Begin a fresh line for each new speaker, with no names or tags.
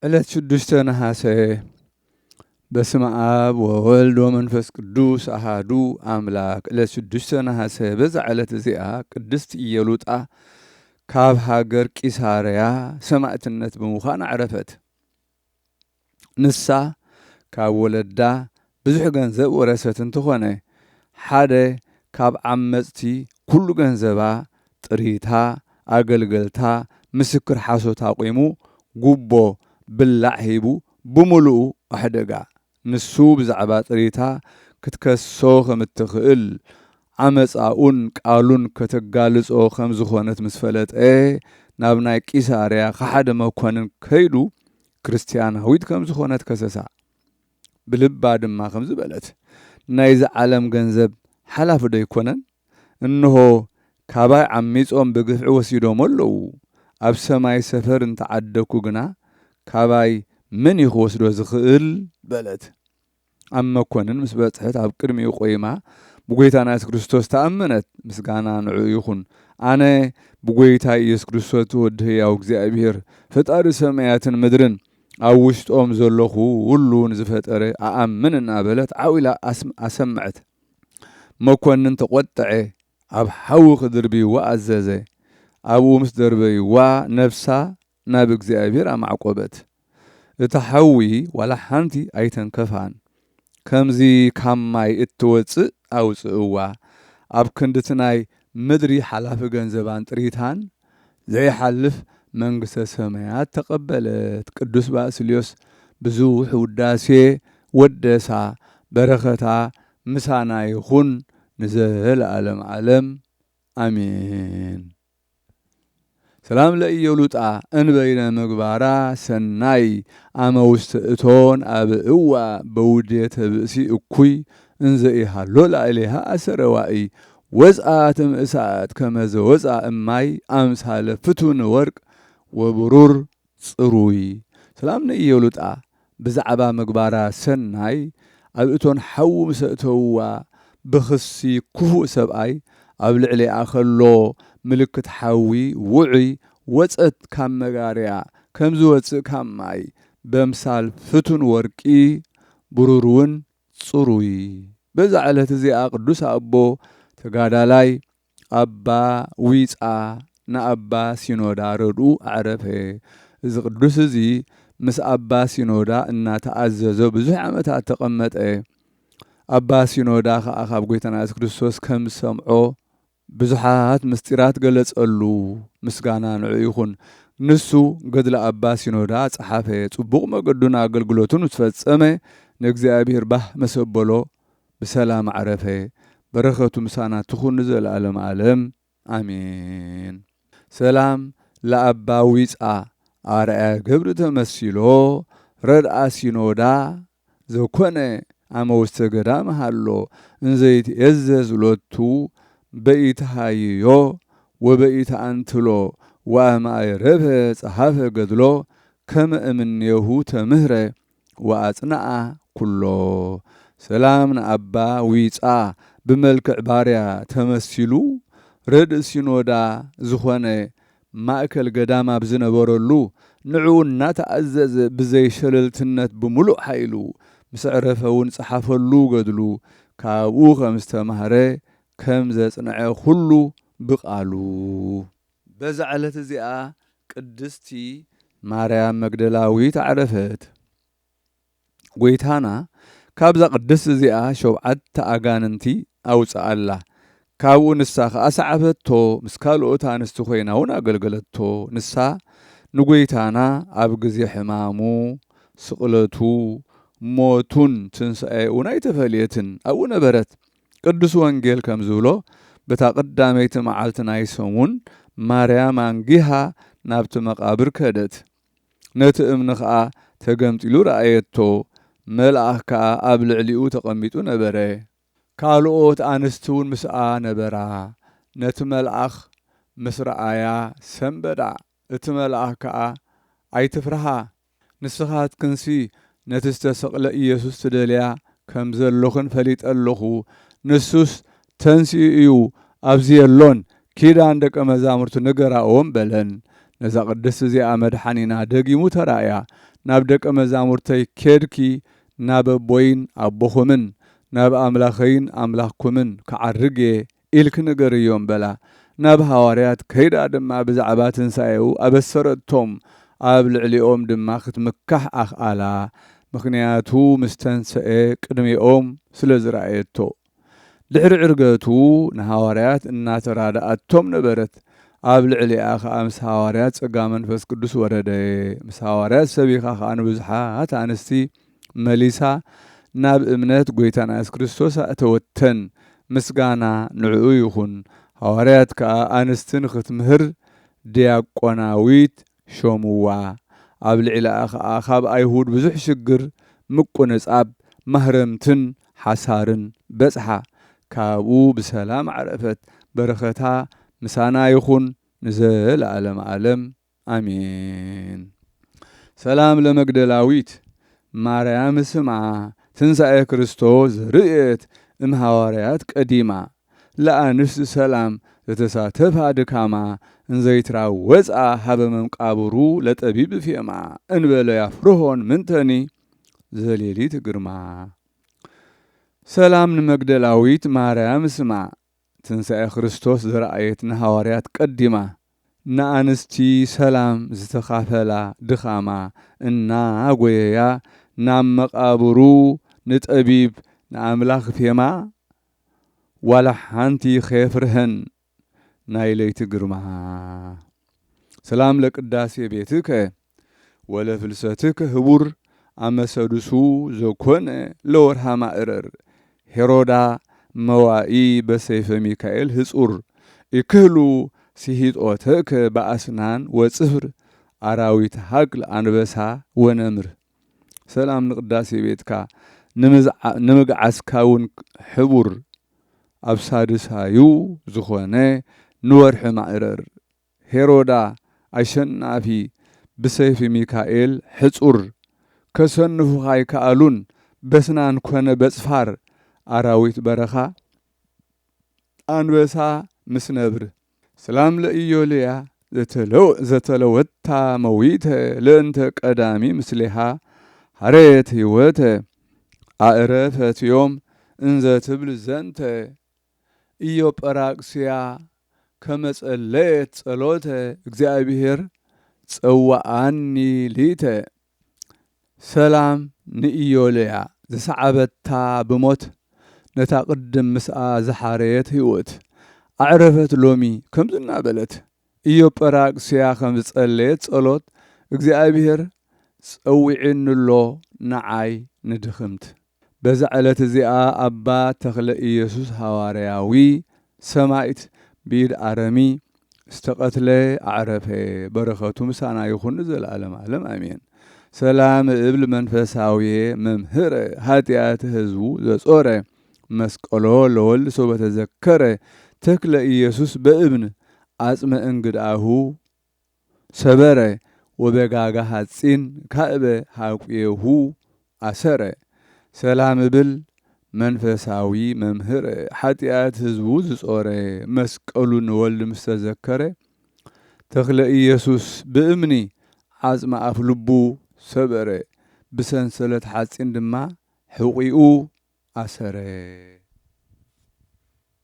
ዕለት 6 ነሐሴ በስመ አብ ወወልድ ወመንፈስ ቅዱስ አሃዱ አምላክ። ዕለት 6 ነሐሴ በዛ ዕለት እዚኣ ቅድስት ኢየሉጣ ካብ ሃገር ቂሳርያ ሰማዕትነት ብምዃን ዓረፈት። ንሳ ካብ ወለዳ ብዙሕ ገንዘብ ወረሰት እንትኾነ ሓደ ካብ ዓመፅቲ ኩሉ ገንዘባ ጥሪታ ኣገልገልታ ምስክር ሓሶት ኣቆይሙ ጉቦ ብላዕ ሂቡ ብምሉኡ ኣሕደጋ። ንሱ ብዛዕባ ጥሪታ ክትከሶ ከም እትኽእል ዓመፃኡን ቃሉን ከተጋልጾ ከም ዝኾነት ምስ ፈለጠ ናብ ናይ ቂሳርያ ከሓደ መኮንን ከይዱ ክርስቲያናዊት ከም ዝኾነት ከሰሳ። ብልባ ድማ ከም ዝበለት ናይዚ ዓለም ገንዘብ ሓላፊ ዶ ይኮነን? እንሆ ካባይ ዓሚፆም ብግፍዒ ወሲዶም ኣለዉ። ኣብ ሰማይ ሰፈር እንተዓደኩ ግና ካባይ ምን ይኽወስዶ ዝኽእል በለት። ኣብ መኮንን ምስ በጽሕት ኣብ ቅድሚኡ ቆይማ ብጎይታና ኢየሱስ ክርስቶስ ተኣመነት። ምስጋና ንዑ ይኹን። ኣነ ብጎይታ ኢየሱስ ክርስቶስ ወዲ ሕያው እግዚኣብሔር ፈጣሪ ሰማያትን ምድርን ኣብ ውሽጦም ዘለኹ ሁሉ ንዝፈጠረ ኣኣምን እናበለት ዓዊላ ኣሰምዐት። መኮንን ተቆጠዐ። ኣብ ሓዊ ክድርብይዋ ኣዘዘ። ኣብኡ ምስ ደርበይዋ ነፍሳ ናብ እግዚኣብሔር ኣማዕቆበት። እታ ሓዊ ዋላ ሓንቲ ኣይተንከፋን። ከምዚ ካብ ማይ እትወፅእ ኣውፅእዋ። ኣብ ክንድቲ ናይ ምድሪ ሓላፊ ገንዘባን ጥሪታን ዘይሓልፍ መንግሥተ ሰማያት ተቐበለት። ቅዱስ ባስልዮስ ብዙሕ ውዳሴ ወደሳ። በረኸታ ምሳና ይኹን ንዘለዓለም ዓለም ኣሜን። ሰላም ለኢየሉጣ እንበይነ ምግባራ ሰናይ ኣመ ውስተ እቶን ኣብ እዋ በውዴተ ብእሲ እኩይ እንዘ ኢሃሎ ላዕሌሃ ኣሰረዋኢ ወፅአት እምእሳት ከመዘ ወፃ እማይ ኣምሳለ ፍቱን ወርቅ ወብሩር ጽሩይ። ሰላም ለኢየሉጣ ብዛዕባ ምግባራ ሰናይ ኣብ እቶን ሓዊ ምስ እተውዋ ብኽሲ ክፉእ ሰብኣይ ኣብ ልዕሊኣ ኸሎ ምልክት ሓዊ ውዑይ ወፀት ካብ መጋርያ ከም ዝወፅእ ካብ ማይ በምሳል ፍቱን ወርቂ ብሩርውን ጽሩይ። በዛ ዕለት እዚኣ ቅዱስ ኣቦ ተጋዳላይ ኣባ ዊፃ ንኣባ ሲኖዳ ረድኡ ኣዕረፈ። እዚ ቅዱስ እዚ ምስ ኣባ ሲኖዳ እናተኣዘዞ ብዙሕ ዓመታት ተቐመጠ። ኣባ ሲኖዳ ከዓ ካብ ጎይታና ኢየሱስ ክርስቶስ ከም ሰምዖ ብዙሓት ምስጢራት ገለጸሉ። ምስጋና ንዑ ይኹን። ንሱ ገድለ ኣባ ሲኖዳ ጸሓፈ። ጽቡቕ መገዱን ኣገልግሎቱን ዝፈጸመ ንእግዚኣብሔር ባህ መሰበሎ ብሰላም ዓረፈ። በረኸቱ ምሳና ትኹን ዘለዓለም ዓለም ኣሜን። ሰላም ለኣባ ዊፃ ኣርአያ ገብሪ ተመሲሎ ረድኣ ሲኖዳ ዘኮነ ኣመ ውስተ ገዳም ሃሎ እንዘይትእዘዝ ሎቱ በኢትሃይዮ ወበኢትኣንትሎ ወአማይረፈ ጸሓፈ ገድሎ ከመ እምኔሁ ተምህረ ወአጽንዓ ኩሎ። ሰላም ንኣባ ዊፃ ብመልክዕ ባርያ ተመሲሉ ረድእ ሲኖዳ ዝኾነ ማእከል ገዳማ ብዝነበረሉ ንዑ እናተኣዘዘ ብዘይሸለልትነት ብምሉእ ሓይሉ ምስ ዕረፈ እውን ጸሓፈሉ ገድሉ ካብኡ ከም ዝተማህረ ከም ዘጽንዐ ኩሉ ብቓሉ። በዛ ዕለት እዚኣ ቅድስቲ ማርያም መግደላዊት ዓረፈት። ጎይታና ካብዛ ቅድስቲ እዚኣ 7 ኣጋንንቲ ኣውፅኣላ። ካብኡ ንሳ ከዓ ሰዓፈቶ። ምስ ካልኦት ኣንስቲ ኮይና እውን ኣገልገለቶ። ንሳ ንጎይታና ኣብ ግዜ ሕማሙ ስቕለቱ ሞቱን ትንሣኤኡን ኣይተፈልየትን ኣብኡ ነበረት። ቅዱስ ወንጌል ከም ዝብሎ በታ ቀዳመይቲ መዓልቲ ናይ ሰሙን ማርያም አንጊሃ ናብቲ መቃብር ከደት። ነቲ እምኒ ከዓ ተገምጢሉ ረኣየቶ። መልኣኽ ከዓ ኣብ ልዕሊኡ ተቐሚጡ ነበረ። ካልኦት ኣንስቲ እውን ምስኣ ነበራ። ነቲ መልኣኽ ምስ ረኣያ ሰንበዳ። እቲ መልኣኽ ከዓ ኣይትፍርሃ ንስኻትክንሲ ነቲ ዝተሰቕለ ኢየሱስ ትደልያ ከም ዘለኹን ፈሊጠ ኣለኹ። ንሱስ ተንሥኡ እዩ ኣብዚ የሎን ኪዳን ደቀ መዛሙርቱ ንገራኦም በለን። ነዛ ቅድስት እዚኣ መድሓኒና ደጊሙ ተራእያ ናብ ደቀ መዛሙርተይ ኬድኪ ናብ ኣቦይን ኣቦኹምን ናብ ኣምላኸይን ኣምላኽኩምን ክዓርግ እየ ኢልክ ንገር እዮም በላ ናብ ሃዋርያት ከይዳ ድማ ብዛዕባ ትንሣኤኡ ኣበሰረቶም ኣብ ልዕሊኦም ድማ ክትምካሕ ኣኽኣላ ምኽንያቱ ምስ ተንስአ ቅድሚኦም ስለ ዝረኣየቶ ድሕሪ ዕርገቱ ንሃዋርያት እናተራድኣቶም ነበረት ኣብ ልዕሊኣ ከዓ ምስ ሃዋርያት ጸጋ መንፈስ ቅዱስ ወረደ ምስ ሃዋርያት ሰቢኻ ከዓ ንብዙሓት ኣንስቲ መሊሳ ናብ እምነት ጐይታና ኢየሱስ ክርስቶስ ኣእተወተን ምስጋና ንዕኡ ይኹን ሃዋርያት ከዓ ኣንስትን ክትምህር ዲያቆናዊት ሾምዋ ኣብ ልዕሊኣ ከዓ ካብ ኣይሁድ ብዙሕ ሽግር ምቁንጻብ ማህረምትን ሓሳርን በጽሓ ካብኡ ብሰላም ዓረፈት በረኸታ ምሳና ይኹን ንዘለዓለም ዓለም ኣሜን። ሰላም ለመግደላዊት ማርያም ስምዓ ትንሣኤ ክርስቶስ ርእየት እምሃዋርያት ቀዲማ ለኣንስት ሰላም ዘተሳተፋ ድካማ እንዘይትራወፃ ሃበ መቃብሩ ለጠቢብ ፌማ እንበለ ያፍርሆን ምንተኒ ዘሌሊት ግርማ። ሰላም ንመግደላዊት ማርያም ስማ ትንሣኤ ክርስቶስ ዝረአየት ንሃዋርያት ቀዲማ ንኣንስቲ ሰላም ዝተኻፈላ ድኻማ እናጐየያ ናብ መቃብሩ ንጠቢብ ንኣምላኽ ፌማ ዋላ ሓንቲ ኸየፍርህን ናይ ለይቲ ግርማ። ሰላም ለቅዳሴ ቤትከ ወለፍልሰትከ ህቡር ኣመሰዱሱ ዘኮነ ለወርሃ ማእረር ሄሮዳ መዋኢ በሰይፈ ሚካኤል ህጹር ይክህሉ ሲሂጦተከ በአስናን ወጽፍር አራዊት ሃግል አንበሳ ወነምር። ሰላም ንቅዳሴ ቤትካ ንምግዓስካውን ሕቡር ኣብ ሳድሳዩ ዝኾነ ንወርሒ ማእረር ሄሮዳ ኣሸናፊ ብሰይፊ ሚካኤል ሕጹር ከሰንፉኻ ይከኣሉን በስናን ኮነ በጽፋር አራዊት በረኻ አንበሳ ምስ ነብር። ሰላም ለኢዮልያ ዘተለወታ መዊተ ለእንተ ቀዳሚ ምስሌሃ ሃሬት ህይወተ አዕረፈት ዮም እንዘ ትብል ዘንተ ኢዮጵራቅስያ ከመጸለየት ጸሎተ እግዚአብሔር ጸዋአኒ ሊተ። ሰላም ንኢዮልያ ዘሰዓበታ ብሞት ነታ ቅድም ምስኣ ዝሓረየት ህይወት ኣዕረፈት ሎሚ ከምዝና በለት ኢዮጵራቅስያ ከም ዝጸለየት ጸሎት እግዚአብሔር ጸዊዕንሎ ንዓይ ንድኽምት። በዛ ዕለት እዚኣ ኣባ ተክለ ኢየሱስ ሃዋርያዊ ሰማይት ቢድ አረሚ ዝተቀትለ አዕረፈ በረኸቱ ምሳና ይኹን ዘለዓለም ዓለም አሜን። ሰላም እብል መንፈሳዊ መምህር ኃጢአት ህዝቡ ዘጾረ መስቀሎ ለወልድ ሰው በተዘከረ ተክለ ኢየሱስ በእብን አጽመ እንግዳሁ ሰበረ ወበጋጋ ሐጺን ካዕበ ሃቁየሁ አሰረ። ሰላም እብል መንፈሳዊ መምህር ኃጢአት ህዝቡ ዝጾረ መስቀሉን ወልድ ምስተዘከረ ተክለ ኢየሱስ በእምኒ አጽመ አፍ ልቡ ሰበረ ብሰንሰለት ሐጺን ድማ ሕቂኡ አሰረ።